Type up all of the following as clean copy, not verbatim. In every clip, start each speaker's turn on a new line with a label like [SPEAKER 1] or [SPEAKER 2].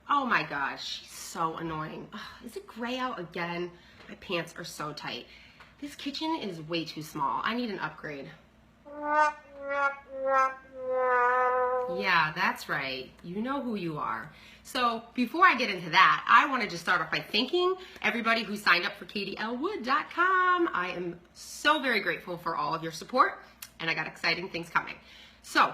[SPEAKER 1] Oh my gosh, she's so annoying. Ugh, is it gray out again? My pants are so tight. This kitchen is way too small. I need an upgrade. Yeah, that's right. You know who you are. So before I get into that, I want to just start off by thanking everybody who signed up for KatieLWood.com. I am so very grateful for all of your support, and I got exciting things coming. So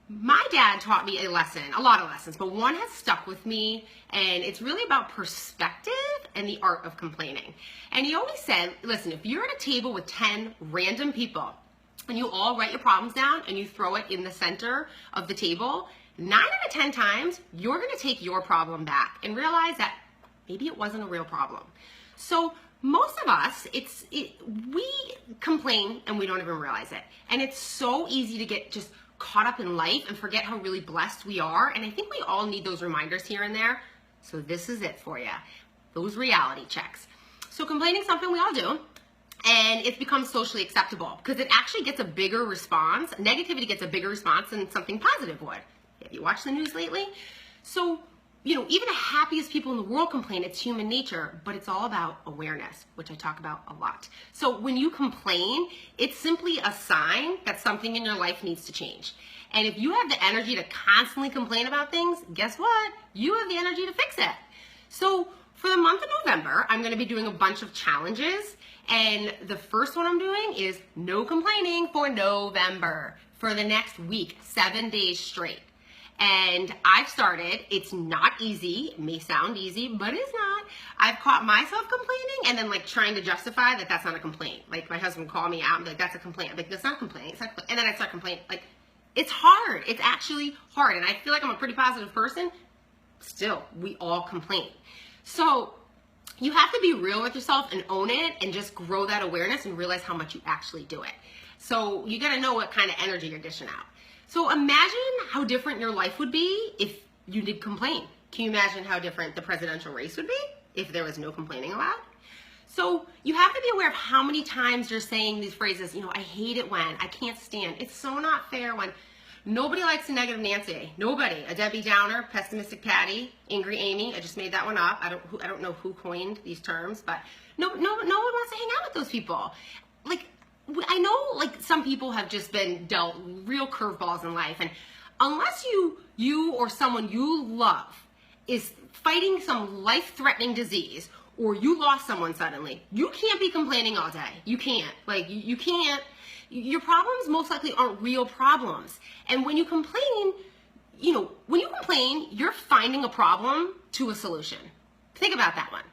[SPEAKER 1] my dad taught me a lesson, a lot of lessons, but one has stuck with me, and it's really about perspective and the art of complaining. And he always said, listen, if you're at a table with 10 random people, and you all write your problems down and you throw it in the center of the table, 9 out of 10 times, you're gonna take your problem back and realize that maybe it wasn't a real problem. So most of us, we complain and we don't even realize it. And it's so easy to get just caught up in life and forget how really blessed we are. And I think we all need those reminders here and there. So this is it for you, those reality checks. So complaining is something we all do. And it's become socially acceptable because it actually gets a bigger response. Negativity gets a bigger response than something positive would. Have you watched the news lately? So, even the happiest people in the world complain. It's human nature, but it's all about awareness, which I talk about a lot. So when you complain, it's simply a sign that something in your life needs to change. And if you have the energy to constantly complain about things, guess what? You have the energy to fix it. So for the month of November, I'm going to be doing a bunch of challenges. And the first one I'm doing is no complaining for November for the next week, 7 days straight. And I've started, it's not easy, it may sound easy, but it's not. I've caught myself complaining and then trying to justify that that's not a complaint. Like my husband would call me out and be like, that's a complaint. I'm like, that's not a complaint, it's not a complaint. And then I start complaining. It's hard, it's actually hard. And I feel like I'm a pretty positive person. Still, we all complain. So you have to be real with yourself and own it and just grow that awareness and realize how much you actually do it. So you gotta know what kind of energy you're dishing out. So imagine how different your life would be if you did complain. Can you imagine how different the presidential race would be if there was no complaining allowed? So you have to be aware of how many times you're saying these phrases, I hate it when, I can't stand. It's so not fair when. Nobody likes a negative Nancy. Nobody. A Debbie Downer, pessimistic Patty, angry Amy. I just made that one up. I don't know who coined these terms, but no one wants to hang out with those people. I know some people have just been dealt real curveballs in life, and unless you or someone you love is fighting some life-threatening disease or you lost someone suddenly, you can't be complaining all day. You can't. You can't. Your problems most likely aren't real problems. And when you complain, you're finding a problem to a solution. Think about that one.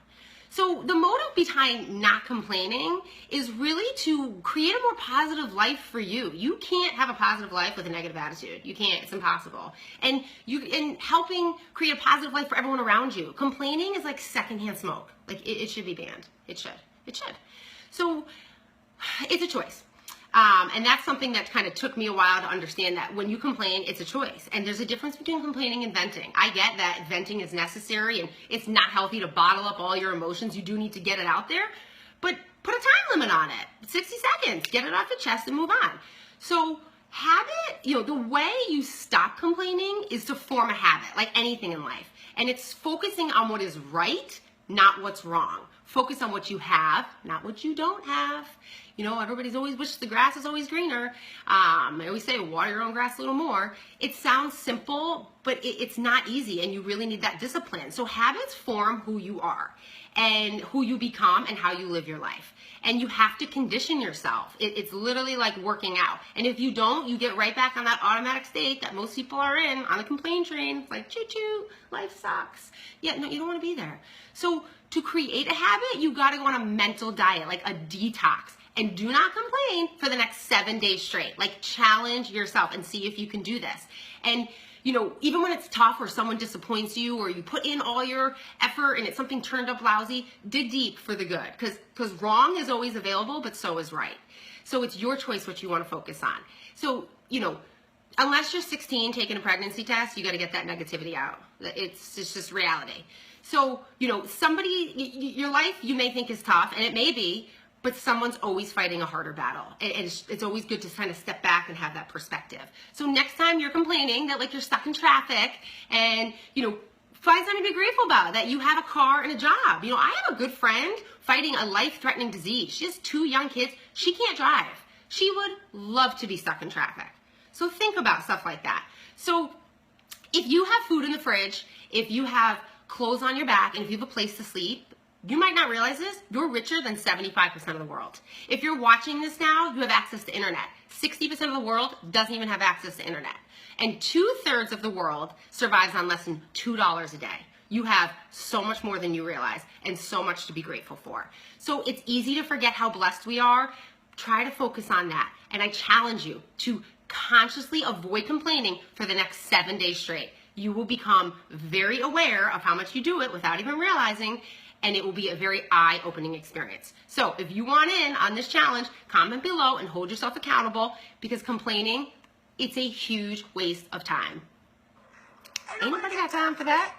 [SPEAKER 1] So the motive behind not complaining is really to create a more positive life for you. You can't have a positive life with a negative attitude. You can't, it's impossible. And helping create a positive life for everyone around you. Complaining is like secondhand smoke. It should be banned. It should. So it's a choice. And that's something that kind of took me a while to understand, that when you complain, it's a choice. And there's a difference between complaining and venting. I get that venting is necessary and it's not healthy to bottle up all your emotions. You do need to get it out there, but put a time limit on it. 60 seconds, get it off your chest and move on. So habit, the way you stop complaining is to form a habit, like anything in life. And it's focusing on what is right, not what's wrong. Focus on what you have, not what you don't have. Everybody's always wished the grass is always greener. I always say water your own grass a little more. It sounds simple, but it's not easy, and you really need that discipline. So habits form who you are and who you become and how you live your life. And you have to condition yourself. It's literally like working out. And if you don't, you get right back on that automatic state that most people are in, on the complaint train. It's like, choo-choo, life sucks. Yeah, no, you don't want to be there. So to create a habit, you got to go on a mental diet, like a detox. And do not complain for the next 7 days straight. Challenge yourself and see if you can do this. And, even when it's tough or someone disappoints you or you put in all your effort and it's something turned up lousy, dig deep for the good. Because wrong is always available, but so is right. So it's your choice what you want to focus on. So, unless you're 16 taking a pregnancy test, you got to get that negativity out. It's just reality. So, your life you may think is tough, and it may be, but someone's always fighting a harder battle. And it's always good to kind of step back and have that perspective. So next time you're complaining that you're stuck in traffic and, Find something to be grateful about, that you have a car and a job. You know, I have a good friend fighting a life-threatening disease. She has 2 young kids. She can't drive. She would love to be stuck in traffic. So think about stuff like that. So if you have food in the fridge, if you have clothes on your back, and if you have a place to sleep, you might not realize this, you're richer than 75% of the world. If you're watching this now, you have access to internet. 60% of the world doesn't even have access to internet. And 2/3 of the world survives on less than $2 a day. You have so much more than you realize and so much to be grateful for. So it's easy to forget how blessed we are. Try to focus on that. And I challenge you to consciously avoid complaining for the next 7 days straight. You will become very aware of how much you do it without even realizing, and it will be a very eye-opening experience. So if you want in on this challenge, comment below and hold yourself accountable, because complaining, it's a huge waste of time. Anybody got time for that?